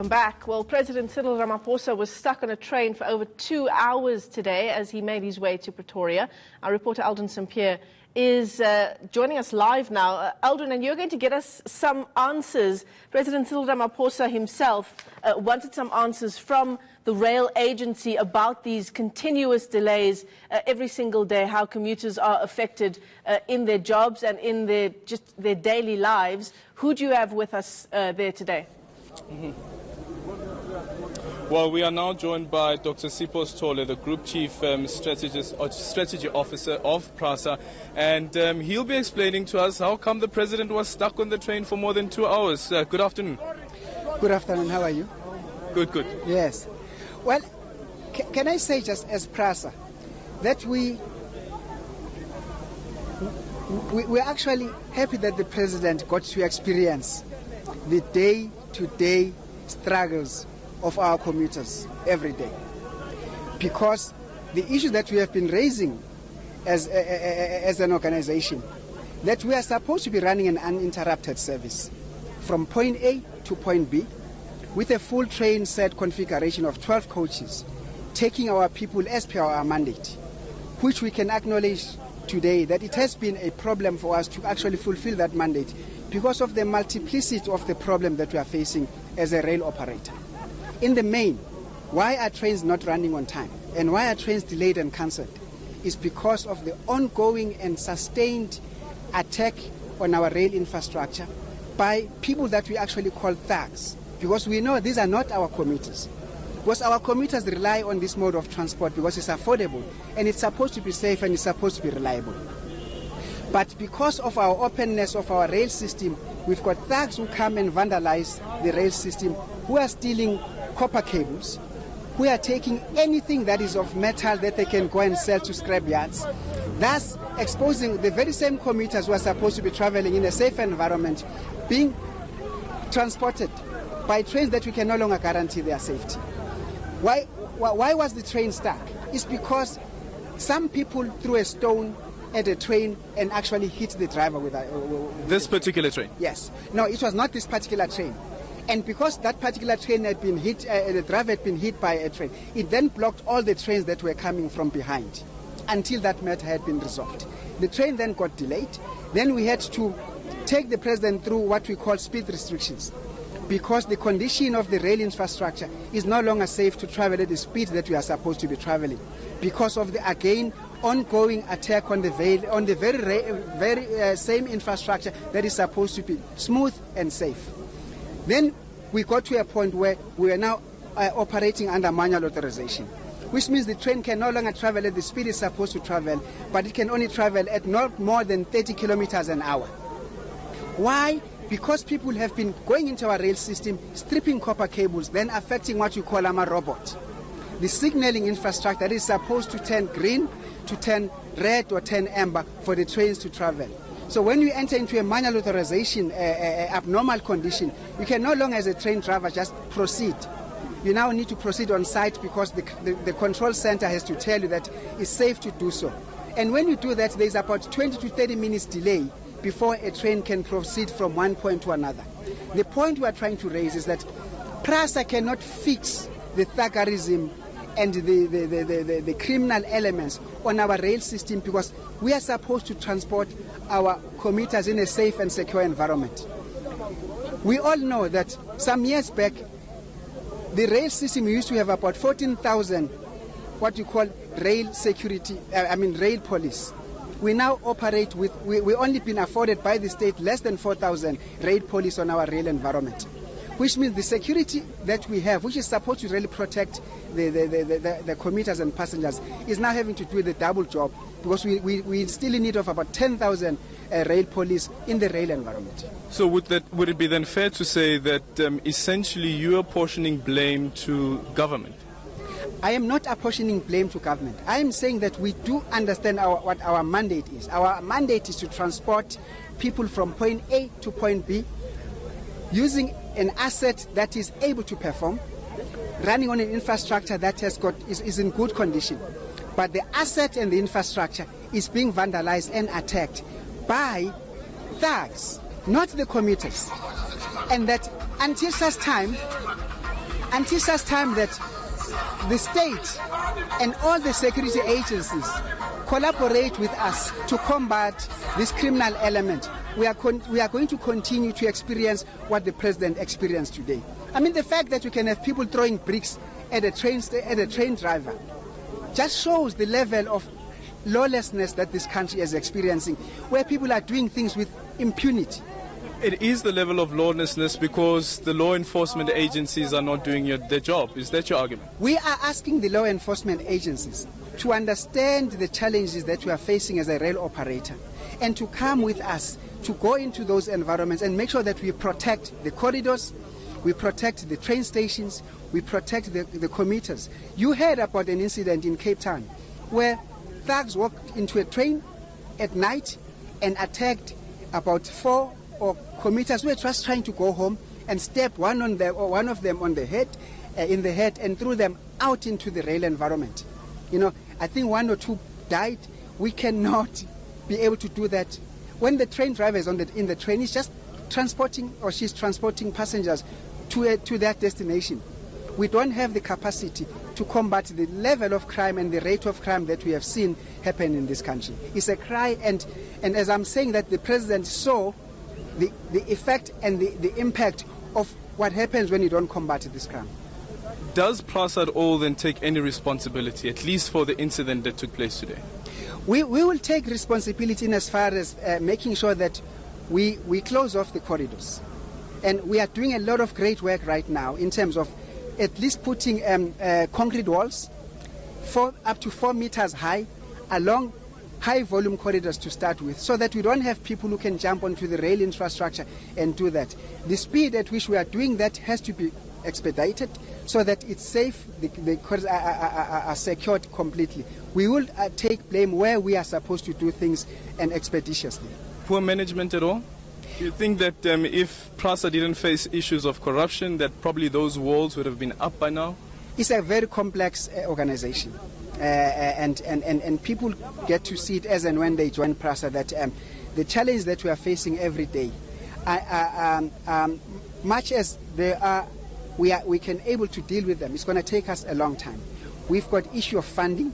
Back. Well, President Cyril Ramaphosa was stuck on a train for over 2 hours today as he made his way to Pretoria. Our reporter Aldrin St-Pierre is joining us live now. Aldrin, and you're going to get us some answers. President Cyril Ramaphosa himself wanted some answers from the rail agency about these continuous delays every single day, how commuters are affected in their jobs and in their daily lives. Who do you have with us there today? Well, we are now joined by Dr. Sipho Sithole, the Group Chief Strategy Officer of Prasa, and he'll be explaining to us how come the President was stuck on the train for more than 2 hours. Good afternoon. Good afternoon. How are you? Good, good. Yes. Well, can I say just as Prasa that we're actually happy that the President got to experience the day-to-day struggles of our commuters every day, because the issue that we have been raising as an organization, that we are supposed to be running an uninterrupted service from point A to point B with a full train set configuration of 12 coaches taking our people as per our mandate, which we can acknowledge today that it has been a problem for us to actually fulfill that mandate because of the multiplicity of the problem that we are facing as a rail operator. In the main, why are trains not running on time and why are trains delayed and cancelled is because of the ongoing and sustained attack on our rail infrastructure by people that we actually call thugs, because we know these are not our commuters. Because our commuters rely on this mode of transport because it's affordable and it's supposed to be safe and it's supposed to be reliable. But because of our openness of our rail system, we've got thugs who come and vandalize the rail system, who are stealing copper cables, who are taking anything that is of metal that they can go and sell to scrap yards, thus exposing the very same commuters who are supposed to be traveling in a safe environment being transported by trains that we can no longer guarantee their safety. Why was the train stuck? It's because some people threw a stone at a train and actually hit the driver with this particular train? Yes. No, it was not this particular train. And because that particular train had been hit, the driver had been hit by a train, it then blocked all the trains that were coming from behind until that matter had been resolved. The train then got delayed. Then we had to take the President through what we call speed restrictions, because the condition of the rail infrastructure is no longer safe to travel at the speed that we are supposed to be traveling, because of the, again, ongoing attack on the very same infrastructure that is supposed to be smooth and safe. Then we got to a point where we are now operating under manual authorization, which means the train can no longer travel at the speed it's supposed to travel, but it can only travel at not more than 30 kilometers an hour. Why? Because people have been going into our rail system, stripping copper cables, then affecting what you call a robot, the signaling infrastructure that is supposed to turn green, to turn red or turn amber for the trains to travel. So when you enter into a manual authorization abnormal condition, you can no longer as a train driver just proceed. You now need to proceed on site because the control center has to tell you that it's safe to do so. And when you do that, there's about 20 to 30 minutes delay before a train can proceed from one point to another. The point we are trying to raise is that Prasa cannot fix the thuggerism and the criminal elements on our rail system, because we are supposed to transport our commuters in a safe and secure environment. We all know that some years back, the rail system used to have about 14,000 what you call rail security, rail police. We now operate with, we only been afforded by the state less than 4,000 rail police on our rail environment, which means the security that we have, which is supposed to really protect the commuters and passengers, is now having to do the double job, because we still in need of about 10,000 rail police in the rail environment. So would it be then fair to say that essentially you are apportioning blame to government? I am not apportioning blame to government. I am saying that we do understand what our mandate is. Our mandate is to transport people from point A to point B using an asset that is able to perform, running on an infrastructure that is in good condition. But the asset and the infrastructure is being vandalized and attacked by thugs, not the commuters. And that until such time until such time that the state and all the security agencies collaborate with us to combat this criminal element, we are going to continue to experience what the president experienced today. I mean, the fact that you can have people throwing bricks at a train driver just shows the level of lawlessness that this country is experiencing, where people are doing things with impunity. It is the level of lawlessness because the law enforcement agencies are not doing their job. Is that your argument? We are asking the law enforcement agencies to understand the challenges that we are facing as a rail operator and to come with us to go into those environments and make sure that we protect the corridors, we protect the train stations, we protect the commuters. You heard about an incident in Cape Town where thugs walked into a train at night and attacked about 4 commuters who were just trying to go home and stabbed one of them on the head, in the head, and threw them out into the rail environment. You know, I think 1 or 2 died. We cannot be able to do that. When the train driver is in the train, he's just transporting, or she's transporting passengers to their destination. We don't have the capacity to combat the level of crime and the rate of crime that we have seen happen in this country. It's a cry, and as I'm saying that, the president saw the effect and the impact of what happens when you don't combat this crime. Does Prasa at all then take any responsibility, at least for the incident that took place today? We will take responsibility in as far as making sure that we close off the corridors. And we are doing a lot of great work right now in terms of at least putting concrete walls up to 4 meters high along high volume corridors to start with, so that we don't have people who can jump onto the rail infrastructure and do that. The speed at which we are doing that has to be expedited so that it's safe, the corridors are secured completely. We will take blame where we are supposed to do things and expeditiously. Poor management at all? Do you think that if Prasa didn't face issues of corruption, that probably those walls would have been up by now? It's a very complex organization. And people get to see it as and when they join Prasa, that the challenge that we are facing every day, much as we can able to deal with them, it's going to take us a long time. We've got issue of funding.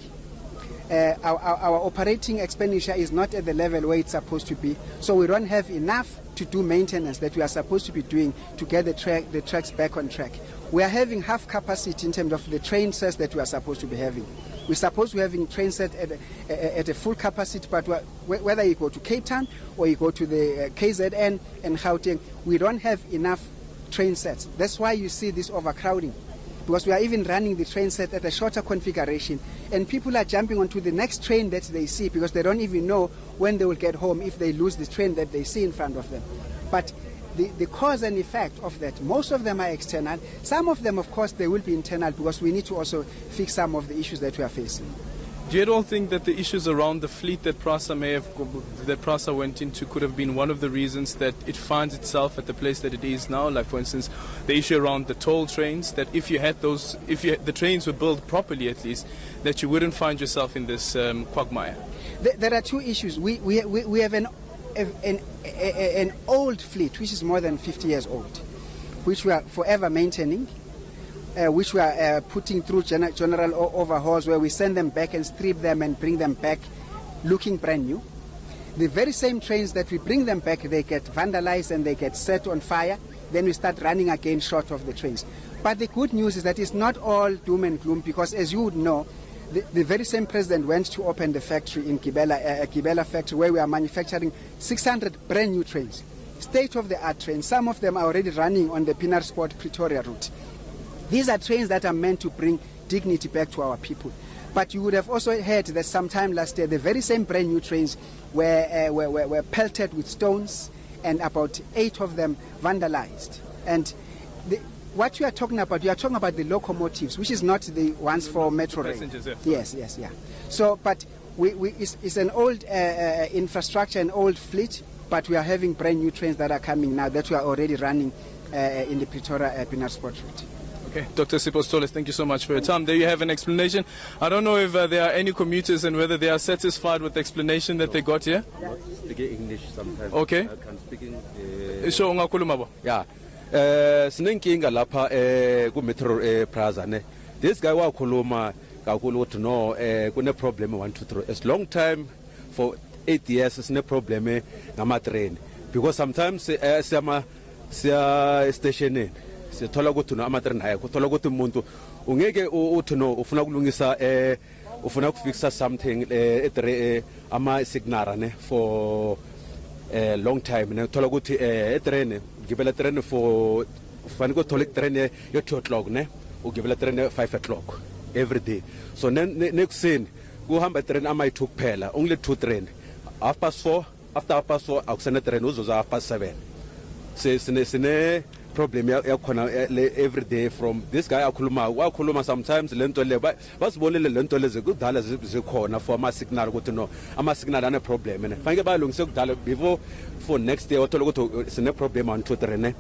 Our operating expenditure is not at the level where it's supposed to be, so we don't have enough to do maintenance that we are supposed to be doing to get the tracks back on track. We are having half capacity in terms of the train sets that we are supposed to be having. We're supposed to be having train set at a full capacity, but whether you go to Cape Town or you go to the KZN and Gauteng, we don't have enough train sets. That's why you see this overcrowding, because we are even running the train set at a shorter configuration, and people are jumping onto the next train that they see because they don't even know when they will get home if they lose the train that they see in front of them. But the cause and effect of that, most of them are external. Some of them, of course, they will be internal, because we need to also fix some of the issues that we are facing. Do you all think that the issues around the fleet that Prasa went into could have been one of the reasons that it finds itself at the place that it is now? Like, for instance, the issue around the toll trains, that if the trains were built properly at least, that you wouldn't find yourself in this quagmire? There are 2 issues. We have an old fleet, which is more than 50 years old, which we are forever maintaining, which we are putting through general overhauls, where we send them back and strip them and bring them back looking brand new. The very same trains that we bring them back, they get vandalized and they get set on fire. Then we start running again short of the trains. But the good news is that it's not all doom and gloom, because as you would know, the very same president went to open the factory in Gibela factory, where we are manufacturing 600 brand new trains, state-of-the-art trains. Some of them are already running on the Pienaarsport Pretoria route. These are trains that are meant to bring dignity back to our people. But you would have also heard that sometime last year, the very same brand new trains were pelted with stones, and about 8 of them vandalized. And what you are talking about the locomotives, which is not the ones for Metro Rail. Yes, yeah. So, but it's an old infrastructure, an old fleet, but we are having brand new trains that are coming now that we are already running in the Pretoria Pienaarsport route. Okay, Dr. Sipho Stole, thank you so much for your time. There you have an explanation. I don't know if there are any commuters and whether they are satisfied with the explanation that they got here. I speak English sometimes. Okay. I can speak in... So, Yeah. Sinenkinga lapha ku Metro Prasa ne. This guy wakhuluma kakhulu ukuthi no kune problem 1 2 3. It's long time for 8 years sine problem ngama train because sometimes siya stationing sithola ukuthi no ama train haya kuthola ukuthi umuntu ungeke uthi no ufuna kulungisa ufuna kufixa something ama signal ne for a long time ne thola ukuthi train gibela train for fani ko thola train yo 2 o'clock ne ugibela train 5 o'clock every day so next scene kuhamba train ama ithu kuphela only 2 train 4:30 after 4:30 akusena train uzoza 7:30 sine problem yakhona every day from this guy wakhuluma sometimes lento le basibonele lento lezi kudala zikhona for ama signal ukuthi no ama signal ane problem ne fanele balungise kudala before for next year othola ukuthi sine problem 1 2 3 ne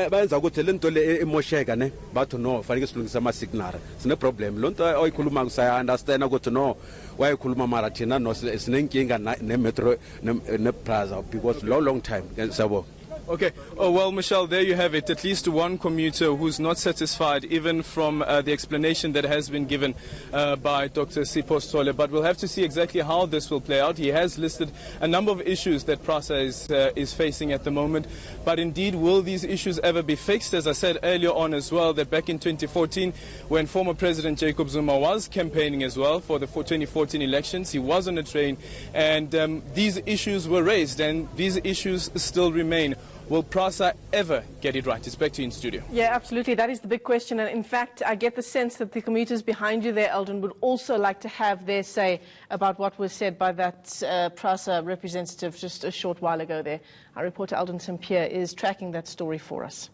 bayenza ukuthi lento le emosheka ne bathu no fanele silungise ama signal sine problem lonto oyikhuluma saya understand ukuthi no wayikhuluma mara thina no sinenkinga ne Metro ne Prasa because long time sabo. Okay. Oh, well, Michelle, there you have it. At least one commuter who's not satisfied, even from the explanation that has been given by Dr. Sipho Sithole. But we'll have to see exactly how this will play out. He has listed a number of issues that Prasa is facing at the moment. But indeed, will these issues ever be fixed? As I said earlier on as well, that back in 2014, when former President Jacob Zuma was campaigning as well for the 2014 elections, he was on a train, and these issues were raised, and these issues still remain. Will Prasa ever get it right? It's back to you in studio. Yeah, absolutely. That is the big question. And in fact, I get the sense that the commuters behind you there, Eldon, would also like to have their say about what was said by that Prasa representative just a short while ago there. Our reporter, Eldon St. Pierre, is tracking that story for us.